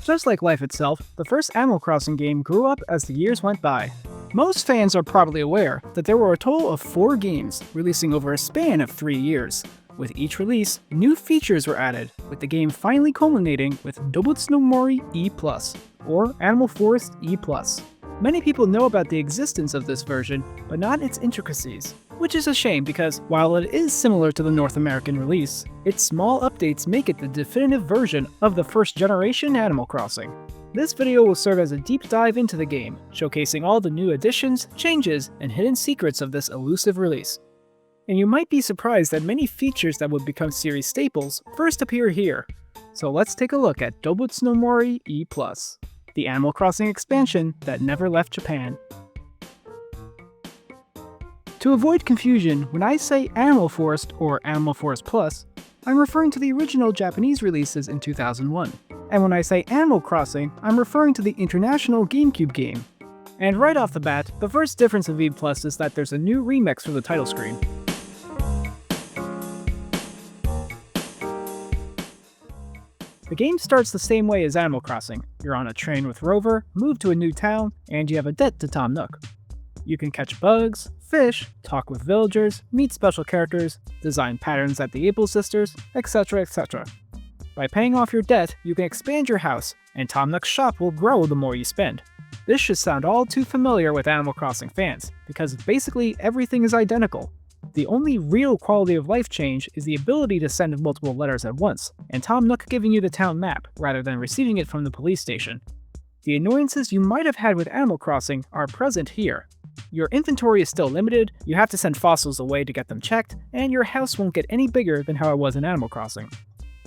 Just like life itself, the first Animal Crossing game grew up as the years went by. Most fans are probably aware that there were a total of 4 games, releasing over a span of 3 years. With each release, new features were added, with the game finally culminating with Dobutsu no Mori E+, or Animal Forest E+. Many people know about the existence of this version, but not its intricacies, which is a shame because while it is similar to the North American release, its small updates make it the definitive version of the first generation Animal Crossing. This video will serve as a deep dive into the game, showcasing all the new additions, changes, and hidden secrets of this elusive release. And you might be surprised that many features that would become series staples first appear here. So let's take a look at Dobutsu no Mori E+, the Animal Crossing expansion that never left Japan. To avoid confusion, when I say Animal Forest or Animal Forest Plus, I'm referring to the original Japanese releases in 2001. And when I say Animal Crossing, I'm referring to the international Gamecube game. And right off the bat, the first difference of E+ is that there's a new remix for the title screen. The game starts the same way as Animal Crossing. You're on a train with Rover, move to a new town, and you have a debt to Tom Nook. You can catch bugs, fish, talk with villagers, meet special characters, design patterns at the Able Sisters, etc, etc. By paying off your debt, you can expand your house, and Tom Nook's shop will grow the more you spend. This should sound all too familiar with Animal Crossing fans, because basically everything is identical. The only real quality of life change is the ability to send multiple letters at once, and Tom Nook giving you the town map rather than receiving it from the police station. The annoyances you might have had with Animal Crossing are present here. Your inventory is still limited, you have to send fossils away to get them checked, and your house won't get any bigger than how it was in Animal Crossing.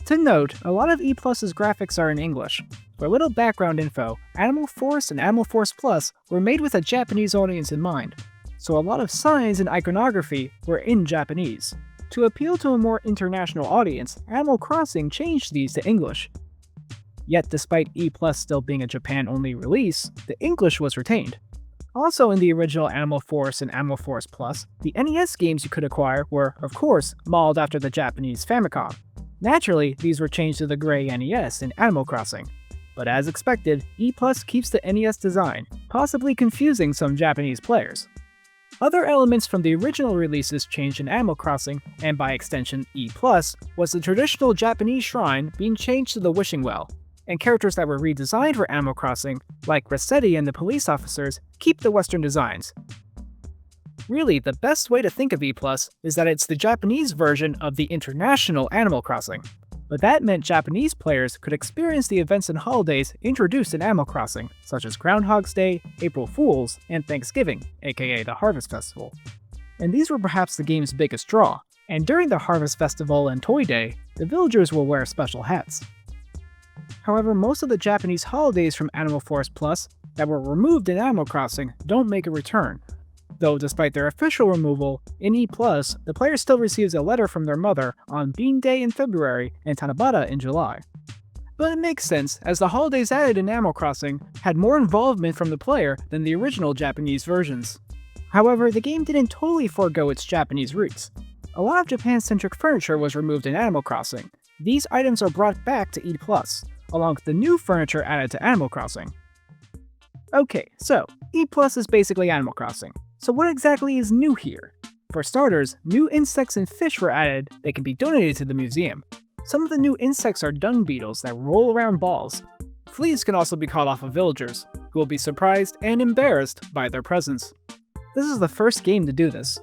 To note, a lot of E+'s graphics are in English. For a little background info, Animal Forest and Animal Forest Plus were made with a Japanese audience in mind, so a lot of signs and iconography were in Japanese. To appeal to a more international audience, Animal Crossing changed these to English. Yet despite E+ still being a Japan-only release, the English was retained. Also in the original Animal Forest and Animal Forest Plus, the NES games you could acquire were, of course, modeled after the Japanese Famicom. Naturally, these were changed to the gray NES in Animal Crossing. But as expected, E+ keeps the NES design, possibly confusing some Japanese players. Other elements from the original releases changed in Animal Crossing, and by extension E+, was the traditional Japanese shrine being changed to the Wishing Well, and characters that were redesigned for Animal Crossing, like Rossetti and the police officers, keep the Western designs. Really, the best way to think of E+ is that it's the Japanese version of the international Animal Crossing. But that meant Japanese players could experience the events and holidays introduced in Animal Crossing, such as Groundhog's Day, April Fools, and Thanksgiving, aka the Harvest Festival. And these were perhaps the game's biggest draw, and during the Harvest Festival and Toy Day, the villagers will wear special hats. However, most of the Japanese holidays from Animal Forest Plus that were removed in Animal Crossing don't make a return, though despite their official removal, in E+, the player still receives a letter from their mother on Bean Day in February and Tanabata in July. But it makes sense, as the holidays added in Animal Crossing had more involvement from the player than the original Japanese versions. However, the game didn't totally forego its Japanese roots. A lot of Japan-centric furniture was removed in Animal Crossing. These items are brought back to E+, along with the new furniture added to Animal Crossing. Okay, so E+ is basically Animal Crossing. So what exactly is new here? For starters, new insects and fish were added that can be donated to the museum. Some of the new insects are dung beetles that roll around balls. Fleas can also be caught off of villagers, who will be surprised and embarrassed by their presence. This is the first game to do this.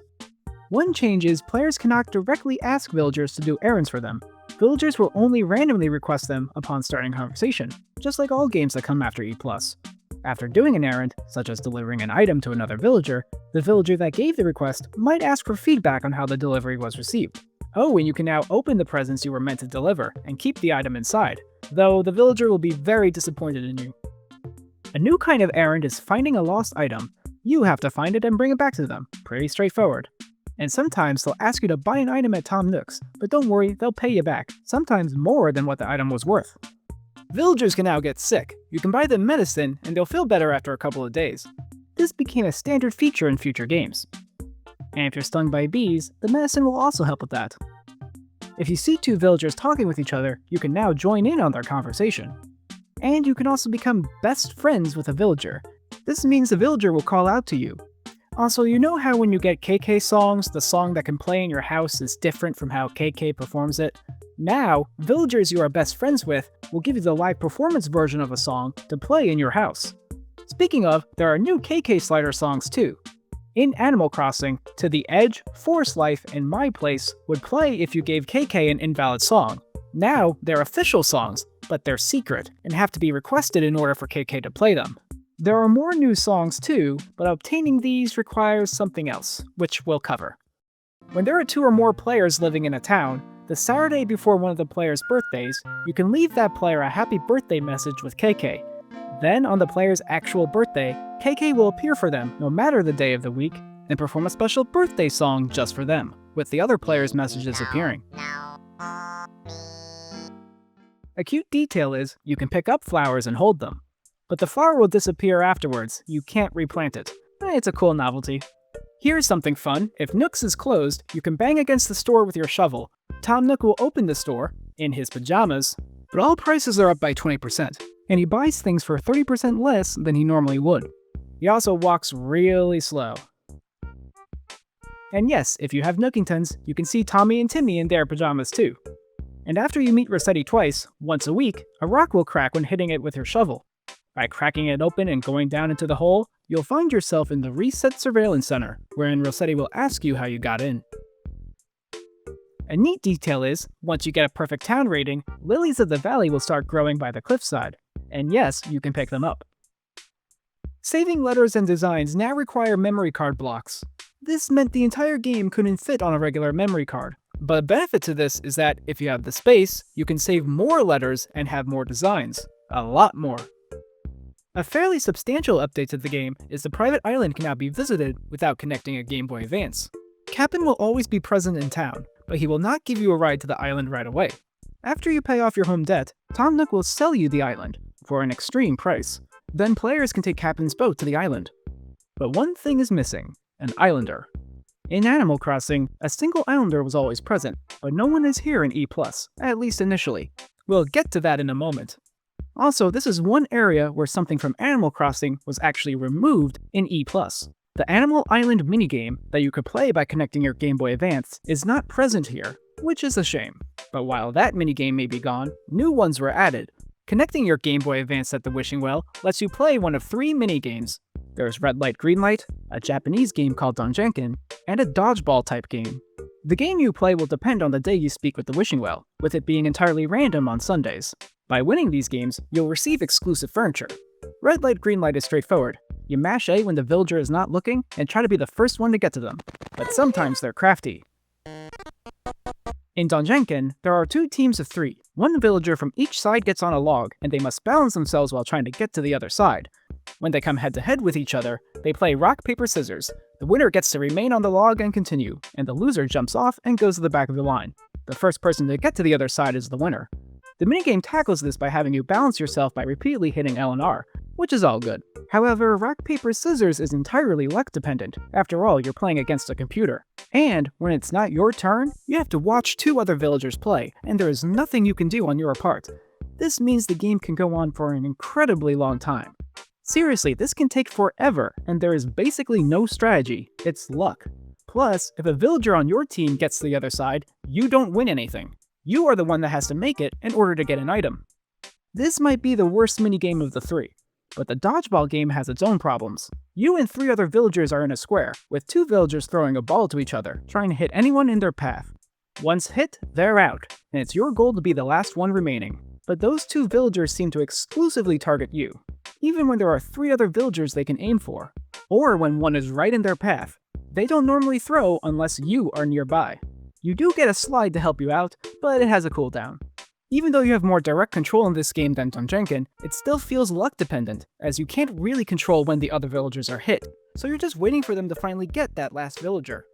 One change is players cannot directly ask villagers to do errands for them. Villagers will only randomly request them upon starting a conversation, just like all games that come after E+. After doing an errand, such as delivering an item to another villager, the villager that gave the request might ask for feedback on how the delivery was received. Oh, and you can now open the presents you were meant to deliver and keep the item inside, though the villager will be very disappointed in you. A new kind of errand is finding a lost item. You have to find it and bring it back to them. Pretty straightforward. And sometimes they'll ask you to buy an item at Tom Nook's, but don't worry, they'll pay you back, sometimes more than what the item was worth. Villagers can now get sick. You can buy them medicine, and they'll feel better after a couple of days. This became a standard feature in future games. And if you're stung by bees, the medicine will also help with that. If you see two villagers talking with each other, you can now join in on their conversation. And you can also become best friends with a villager. This means the villager will call out to you. Also, you know how when you get KK songs, the song that can play in your house is different from how KK performs it? Now, villagers you are best friends with will give you the live performance version of a song to play in your house. Speaking of, there are new KK slider songs too. In Animal Crossing, To the Edge, Forest Life, and My Place would play if you gave KK an invalid song. Now, they're official songs, but they're secret and have to be requested in order for KK to play them. There are more new songs too, but obtaining these requires something else, which we'll cover. When there are 2 or more players living in a town, the Saturday before one of the players' birthdays, you can leave that player a happy birthday message with KK. Then, on the player's actual birthday, KK will appear for them no matter the day of the week, and perform a special birthday song just for them, with the other players' messages appearing. A cute detail is, you can pick up flowers and hold them. But the flower will disappear afterwards, you can't replant it. It's a cool novelty. Here's something fun, if Nook's is closed, you can bang against the store with your shovel. Tom Nook will open the store, in his pajamas, but all prices are up by 20%, and he buys things for 30% less than he normally would. He also walks really slow. And yes, if you have Nookingtons, you can see Tommy and Timmy in their pajamas too. And after you meet Rossetti twice, once a week, a rock will crack when hitting it with your shovel. By cracking it open and going down into the hole, you'll find yourself in the Reset Surveillance Center, wherein Rossetti will ask you how you got in. A neat detail is, once you get a perfect town rating, lilies of the valley will start growing by the cliffside. And yes, you can pick them up. Saving letters and designs now require memory card blocks. This meant the entire game couldn't fit on a regular memory card. But a benefit to this is that if you have the space, you can save more letters and have more designs. A lot more. A fairly substantial update to the game is the private island can now be visited without connecting a Game Boy Advance. Captain will always be present in town, but he will not give you a ride to the island right away. After you pay off your home debt, Tom Nook will sell you the island, for an extreme price. Then players can take Captain's boat to the island. But one thing is missing, an islander. In Animal Crossing, a single islander was always present, but no one is here in E+, at least initially. We'll get to that in a moment. Also, this is one area where something from Animal Crossing was actually removed in E+. The Animal Island minigame that you could play by connecting your Game Boy Advance is not present here, which is a shame. But while that minigame may be gone, new ones were added. Connecting your Game Boy Advance at the Wishing Well lets you play one of 3 minigames. There's Red Light, Green Light, a Japanese game called Donjanken, and a dodgeball type game. The game you play will depend on the day you speak with the Wishing Well, with it being entirely random on Sundays. By winning these games, you'll receive exclusive furniture. Red Light, Green Light is straightforward. You mash A when the villager is not looking, and try to be the first one to get to them. But sometimes they're crafty. In Donjanken, there are 2 teams of 3. One villager from each side gets on a log, and they must balance themselves while trying to get to the other side. When they come head to head with each other, they play rock, paper, scissors. The winner gets to remain on the log and continue, and the loser jumps off and goes to the back of the line. The first person to get to the other side is the winner. The minigame tackles this by having you balance yourself by repeatedly hitting L and R, which is all good. However, rock, paper, scissors is entirely luck dependent. After all, you're playing against a computer. And when it's not your turn, you have to watch 2 other villagers play, and there is nothing you can do on your part. This means the game can go on for an incredibly long time. Seriously, this can take forever, and there is basically no strategy, it's luck. Plus, if a villager on your team gets to the other side, you don't win anything. You are the one that has to make it in order to get an item. This might be the worst minigame of the 3, but the dodgeball game has its own problems. You and 3 other villagers are in a square, with 2 villagers throwing a ball to each other, trying to hit anyone in their path. Once hit, they're out, and it's your goal to be the last one remaining. But those 2 villagers seem to exclusively target you, even when there are 3 other villagers they can aim for, or when one is right in their path. They don't normally throw unless you are nearby. You do get a slide to help you out, but it has a cooldown. Even though you have more direct control in this game than Donjanken, it still feels luck dependent, as you can't really control when the other villagers are hit, so you're just waiting for them to finally get that last villager.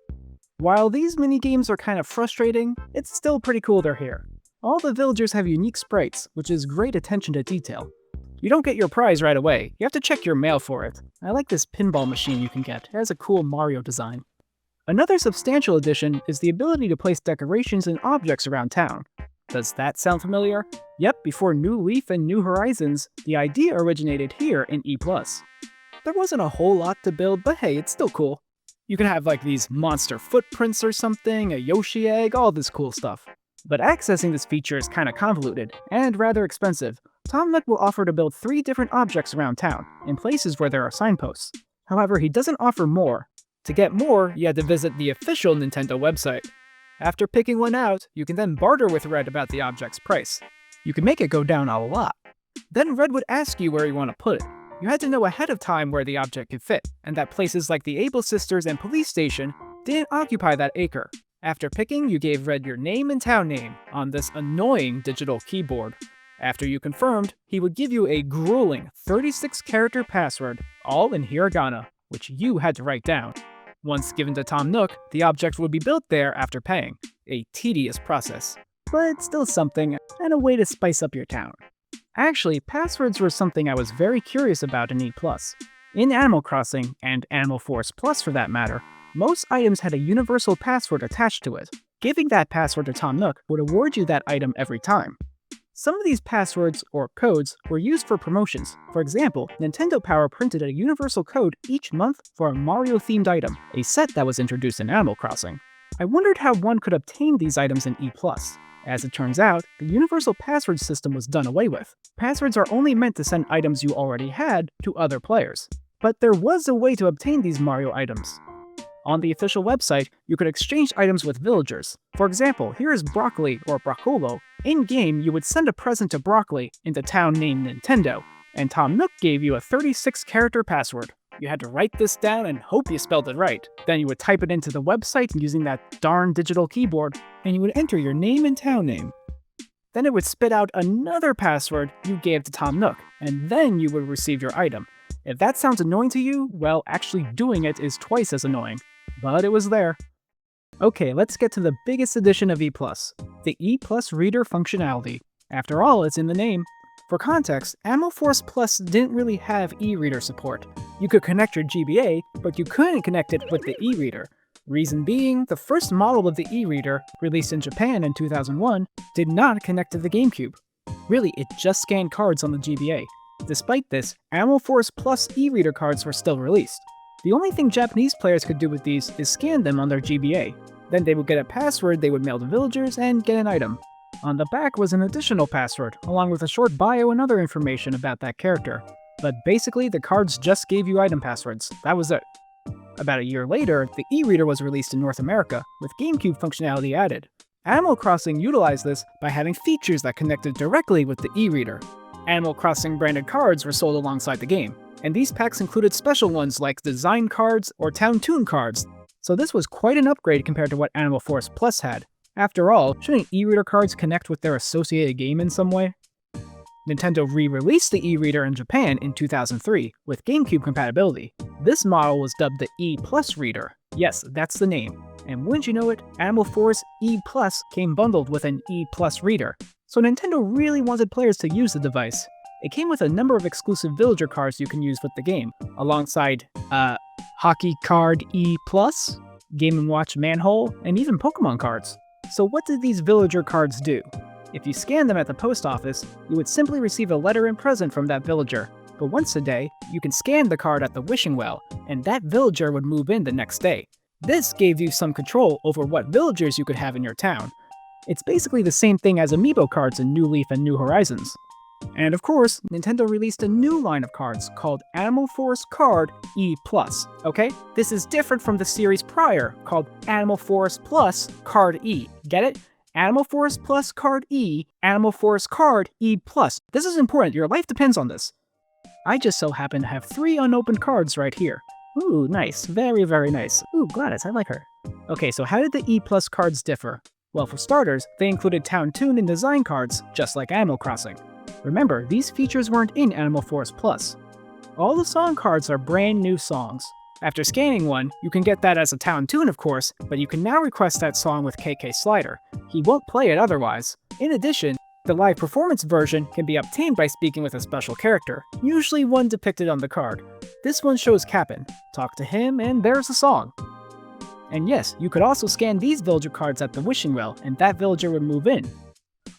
While these minigames are kind of frustrating, it's still pretty cool they're here. All the villagers have unique sprites, which is great attention to detail. You don't get your prize right away, you have to check your mail for it. I like this pinball machine you can get, it has a cool Mario design. Another substantial addition is the ability to place decorations and objects around town. Does that sound familiar? Yep, before New Leaf and New Horizons, the idea originated here in E+. There wasn't a whole lot to build, but hey, it's still cool. You can have like these monster footprints or something, a Yoshi egg, all this cool stuff. But accessing this feature is kinda convoluted, and rather expensive. Tom Nook will offer to build 3 different objects around town, in places where there are signposts. However, he doesn't offer more. To get more, you had to visit the official Nintendo website. After picking one out, you can then barter with Red about the object's price. You can make it go down a lot. Then Red would ask you where you want to put it. You had to know ahead of time where the object could fit, and that places like the Able Sisters and police station didn't occupy that acre. After picking, you gave Red your name and town name on this annoying digital keyboard. After you confirmed, he would give you a grueling 36-character password, all in hiragana, which you had to write down. Once given to Tom Nook, the object would be built there after paying. A tedious process, but still something, and a way to spice up your town. Actually, passwords were something I was very curious about in E+. In Animal Crossing, and Animal Force Plus for that matter, most items had a universal password attached to it. Giving that password to Tom Nook would award you that item every time. Some of these passwords, or codes, were used for promotions. For example, Nintendo Power printed a universal code each month for a Mario-themed item, a set that was introduced in Animal Crossing. I wondered how one could obtain these items in E+. As it turns out, the universal password system was done away with. Passwords are only meant to send items you already had to other players. But there was a way to obtain these Mario items. On the official website, you could exchange items with villagers. For example, here is Broccoli, or Broccolo. In-game, you would send a present to Broccoli in the town named Nintendo, and Tom Nook gave you a 36-character password. You had to write this down and hope you spelled it right. Then you would type it into the website using that darn digital keyboard, and you would enter your name and town name. Then it would spit out another password you gave to Tom Nook, and then you would receive your item. If that sounds annoying to you, well, actually doing it is twice as annoying. But it was there. Okay, let's get to the biggest addition of E+, the E+ reader functionality. After all, it's in the name. For context, Animal Force Plus didn't really have e-reader support. You could connect your GBA, but you couldn't connect it with the e-reader. Reason being, the first model of the e-reader, released in Japan in 2001, did not connect to the Gamecube. Really, it just scanned cards on the GBA. Despite this, Animal Force Plus e-reader cards were still released. The only thing Japanese players could do with these is scan them on their GBA. Then they would get a password they would mail to villagers and get an item. On the back was an additional password, along with a short bio and other information about that character. But basically, the cards just gave you item passwords. That was it. About a year later, the e-reader was released in North America, with GameCube functionality added. Animal Crossing utilized this by having features that connected directly with the e-reader. Animal Crossing branded cards were sold alongside the game, and these packs included special ones like design cards or town tune cards. So this was quite an upgrade compared to what Animal Force Plus had. After all, shouldn't e-reader cards connect with their associated game in some way? Nintendo re-released the e-reader in Japan in 2003 with GameCube compatibility. This model was dubbed the E+ reader. Yes, that's the name. And wouldn't you know it, Animal Force E+ came bundled with an E+ reader. So Nintendo really wanted players to use the device. It came with a number of exclusive villager cards you can use with the game, alongside, Hockey Card E+, Game & Watch Manhole, and even Pokemon cards. So what did these villager cards do? If you scanned them at the post office, you would simply receive a letter and present from that villager. But once a day, you can scan the card at the wishing well, and that villager would move in the next day. This gave you some control over what villagers you could have in your town. It's basically the same thing as amiibo cards in New Leaf and New Horizons. And of course, Nintendo released a new line of cards called Animal Force Card E+, okay? This is different from the series prior, called Animal Force Plus Card E. Get it? Animal Force Plus Card E, Animal Force Card E+. This is important, your life depends on this. I just so happen to have 3 unopened cards right here. Ooh, nice. Very, very nice. Ooh, Gladys, I like her. Okay, so how did the E+ cards differ? Well, for starters, they included town tune and design cards, just like Animal Crossing. Remember, these features weren't in Animal Force Plus. All the song cards are brand new songs. After scanning one, you can get that as a town tune of course, but you can now request that song with KK Slider. He won't play it otherwise. In addition, the live performance version can be obtained by speaking with a special character, usually one depicted on the card. This one shows Cap'n. Talk to him, and there's the song. And yes, you could also scan these villager cards at the wishing well, and that villager would move in.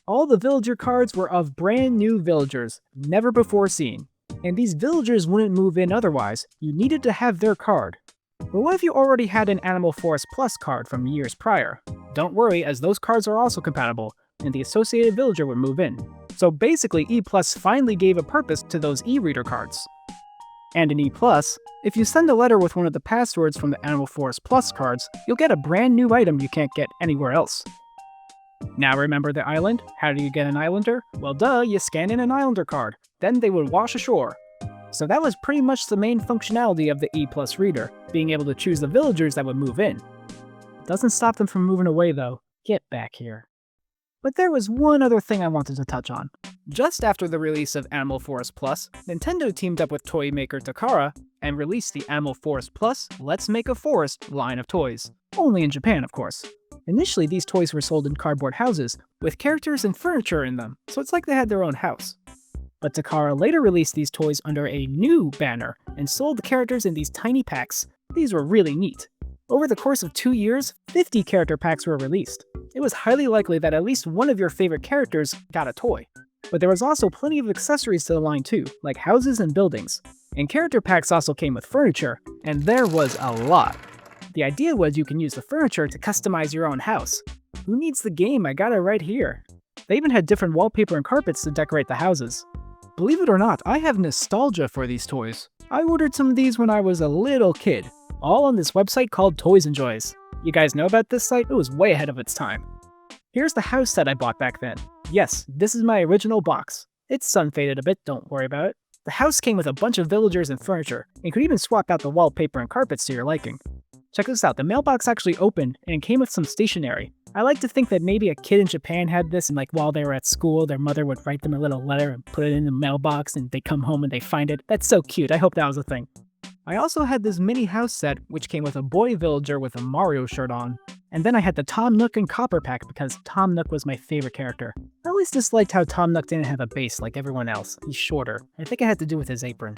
All the villager cards were of brand new villagers, never before seen. And these villagers wouldn't move in otherwise, you needed to have their card. But what if you already had an Animal Forest Plus card from years prior? Don't worry, as those cards are also compatible, and the associated villager would move in. So basically, E Plus finally gave a purpose to those e-reader cards. And in E Plus, if you send a letter with one of the passwords from the Animal Forest Plus cards, you'll get a brand new item you can't get anywhere else. Now remember the island? How do you get an islander? Well duh, you scan in an islander card. Then they would wash ashore. So that was pretty much the main functionality of the E Plus reader, being able to choose the villagers that would move in. Doesn't stop them from moving away though. Get back here. But there was one other thing I wanted to touch on. Just after the release of Animal Forest Plus, Nintendo teamed up with toy maker Takara and released the Animal Forest Plus Let's Make a Forest line of toys. Only in Japan, of course. Initially, these toys were sold in cardboard houses, with characters and furniture in them, so it's like they had their own house. But Takara later released these toys under a new banner and sold the characters in these tiny packs. These were really neat. Over the course of 2 years, 50 character packs were released. It was highly likely that at least one of your favorite characters got a toy. But there was also plenty of accessories to the line too, like houses and buildings. And character packs also came with furniture, and there was a lot. The idea was you can use the furniture to customize your own house. Who needs the game? I got it right here. They even had different wallpaper and carpets to decorate the houses. Believe it or not, I have nostalgia for these toys. I ordered some of these when I was a little kid, all on this website called Toys and Joys. You guys know about this site? It was way ahead of its time. Here's the house set I bought back then. Yes, this is my original box. It's sun-faded a bit, don't worry about it. The house came with a bunch of villagers and furniture, and you could even swap out the wallpaper and carpets to your liking. Check this out, the mailbox actually opened, and it came with some stationery. I like to think that maybe a kid in Japan had this, and while they were at school, their mother would write them a little letter and put it in the mailbox, and they come home and they find it. That's so cute, I hope that was a thing. I also had this mini house set, which came with a boy villager with a Mario shirt on. And then I had the Tom Nook and Copper pack because Tom Nook was my favorite character. I always disliked how Tom Nook didn't have a base like everyone else. He's shorter. I think it had to do with his apron.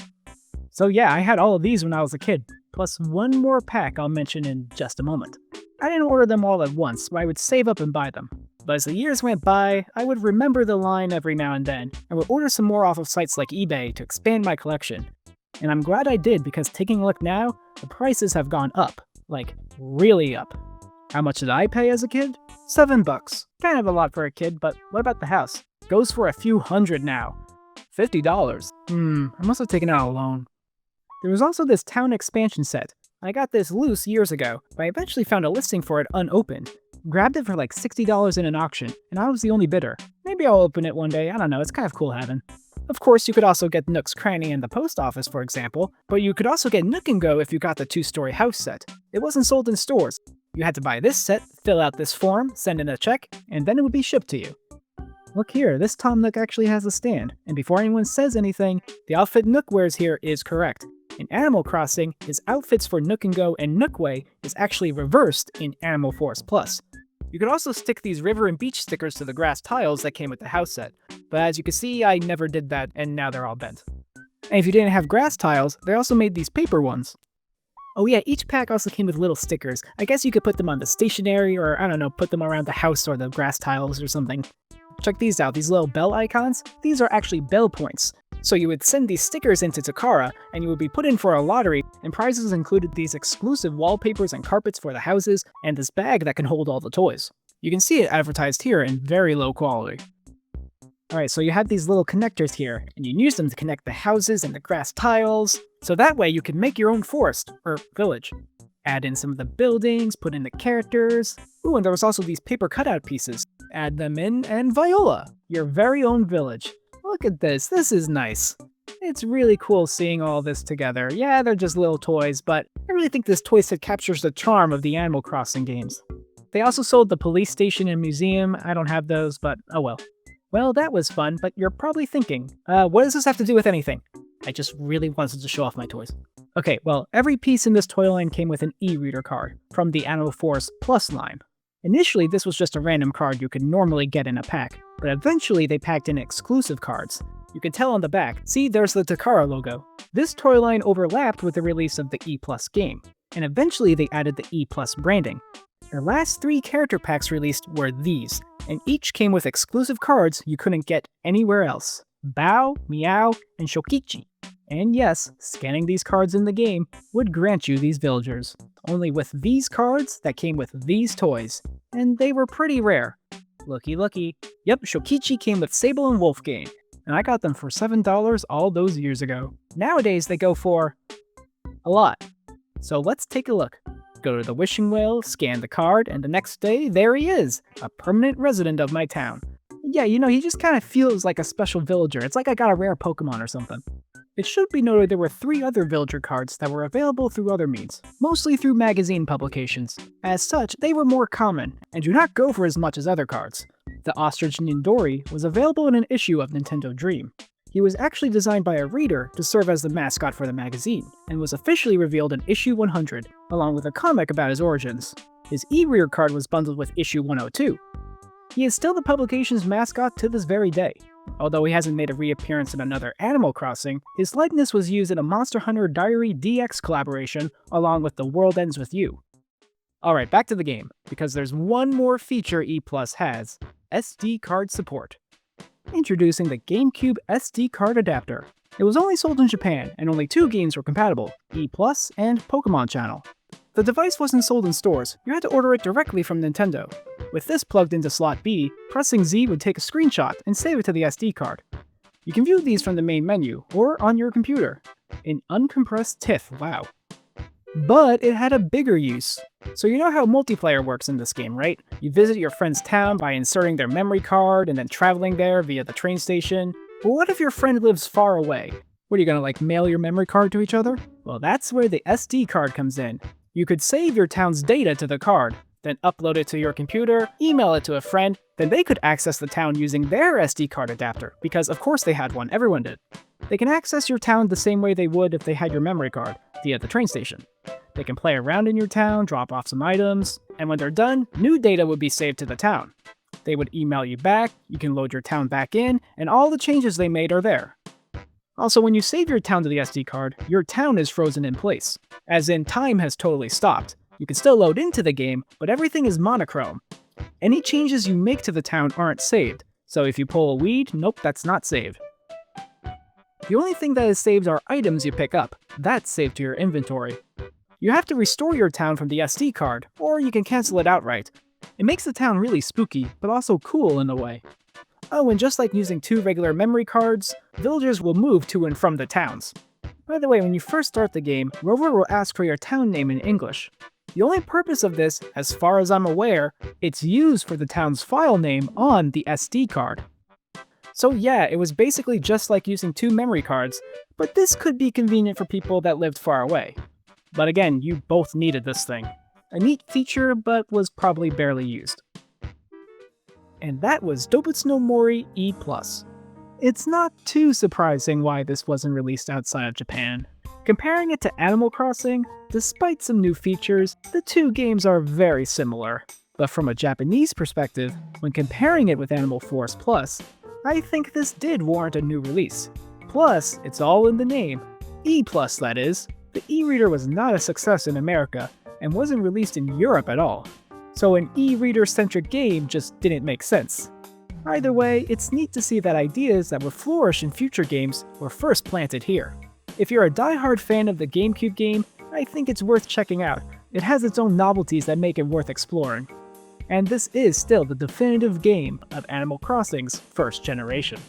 So yeah, I had all of these when I was a kid, plus one more pack I'll mention in just a moment. I didn't order them all at once, but I would save up and buy them. But as the years went by, I would remember the line every now and then, and would order some more off of sites like eBay to expand my collection. And I'm glad I did, because taking a look now, the prices have gone up. Like, really up. How much did I pay as a kid? $7. Kind of a lot for a kid, but what about the house? Goes for a few hundred now. $50. I must have taken out a loan. There was also this town expansion set. I got this loose years ago, but I eventually found a listing for it unopened. Grabbed it for like $60 in an auction, and I was the only bidder. Maybe I'll open it one day, I don't know, it's kind of cool having. Of course, you could also get Nook's Cranny and the post office, for example, but you could also get Nook & Go if you got the 2-story house set. It wasn't sold in stores. You had to buy this set, fill out this form, send in a check, and then it would be shipped to you. Look here, this Tom Nook actually has a stand, and before anyone says anything, the outfit Nook wears here is correct. In Animal Crossing, his outfits for Nook & Go and Nookway is actually reversed in Animal Forest Plus. You could also stick these river and beach stickers to the grass tiles that came with the house set, but as you can see, I never did that, and now they're all bent. And if you didn't have grass tiles, they also made these paper ones. Oh yeah, each pack also came with little stickers. I guess you could put them on the stationery, or I don't know, put them around the house or the grass tiles or something. Check these out, these little bell icons? These are actually bell points. So you would send these stickers into Takara, and you would be put in for a lottery, and prizes included these exclusive wallpapers and carpets for the houses, and this bag that can hold all the toys. You can see it advertised here in very low quality. Alright, so you had these little connectors here, and you use them to connect the houses and the grass tiles, so that way you can make your own forest, or village. Add in some of the buildings, put in the characters. Ooh, and there was also these paper cutout pieces. Add them in, and voila! Your very own village. Look at this is nice. It's really cool seeing all this together. Yeah, they're just little toys, but I really think this toy set captures the charm of the Animal Crossing games. They also sold the police station and museum. I don't have those, but oh well. Well, that was fun, but you're probably thinking, what does this have to do with anything? I just really wanted to show off my toys. Okay, well, every piece in this toy line came with an e-reader card from the Animal Forest Plus line. Initially, this was just a random card you could normally get in a pack, but eventually they packed in exclusive cards. You can tell on the back, see there's the Takara logo. This toy line overlapped with the release of the E Plus game, and eventually they added the E Plus branding. The last 3 character packs released were these, and each came with exclusive cards you couldn't get anywhere else: Bao, Meow, and Shokichi. And yes, scanning these cards in the game would grant you these villagers. Only with these cards that came with these toys, and they were pretty rare. Looky looky. Yep, Shokichi came with Sable and Wolfgang, and I got them for $7 all those years ago. Nowadays they go for a lot. So let's take a look. Go to the wishing well, scan the card, and the next day, there he is, a permanent resident of my town. Yeah, he just kind of feels like a special villager. It's like I got a rare Pokemon or something. It should be noted there were 3 other villager cards that were available through other means, mostly through magazine publications. As such, they were more common, and do not go for as much as other cards. The ostrich Nindori was available in an issue of Nintendo Dream. He was actually designed by a reader to serve as the mascot for the magazine, and was officially revealed in issue 100, along with a comic about his origins. His e-reader card was bundled with issue 102. He is still the publication's mascot to this very day. Although he hasn't made a reappearance in another Animal Crossing, his likeness was used in a Monster Hunter Diary DX collaboration along with The World Ends With You. Alright, back to the game, because there's one more feature E+ has: SD card support. Introducing the Gamecube SD card adapter. It was only sold in Japan, and only 2 games were compatible: E+ and Pokemon Channel. The device wasn't sold in stores, you had to order it directly from Nintendo. With this plugged into slot B, pressing Z would take a screenshot and save it to the SD card. You can view these from the main menu, or on your computer. In uncompressed TIFF, wow. But it had a bigger use. So you know how multiplayer works in this game, right? You visit your friend's town by inserting their memory card and then traveling there via the train station. But what if your friend lives far away? What, are you gonna mail your memory card to each other? Well, that's where the SD card comes in. You could save your town's data to the card, then upload it to your computer, email it to a friend, then they could access the town using their SD card adapter, because of course they had one, everyone did. They can access your town the same way they would if they had your memory card, via the train station. They can play around in your town, drop off some items, and when they're done, new data would be saved to the town. They would email you back, you can load your town back in, and all the changes they made are there. Also, when you save your town to the SD card, your town is frozen in place, as in time has totally stopped. You can still load into the game, but everything is monochrome. Any changes you make to the town aren't saved, so if you pull a weed, nope, that's not saved. The only thing that is saved are items you pick up. That's saved to your inventory. You have to restore your town from the SD card, or you can cancel it outright. It makes the town really spooky, but also cool in a way. Oh, and just like using 2 regular memory cards, villagers will move to and from the towns. By the way, when you first start the game, Rover will ask for your town name in English. The only purpose of this, as far as I'm aware, it's used for the town's file name on the SD card. So yeah, it was basically just like using 2 memory cards, but this could be convenient for people that lived far away. But again, you both needed this thing. A neat feature, but was probably barely used. And that was Dobutsu no Mori E+. It's not too surprising why this wasn't released outside of Japan. Comparing it to Animal Crossing, despite some new features, the 2 games are very similar. But from a Japanese perspective, when comparing it with Animal Force Plus, I think this did warrant a new release. Plus, it's all in the name. E+, that is. The e-reader was not a success in America, and wasn't released in Europe at all. So an e-reader-centric game just didn't make sense. Either way, it's neat to see that ideas that would flourish in future games were first planted here. If you're a die-hard fan of the Gamecube game, I think it's worth checking out. It has its own novelties that make it worth exploring. And this is still the definitive game of Animal Crossing's first generation.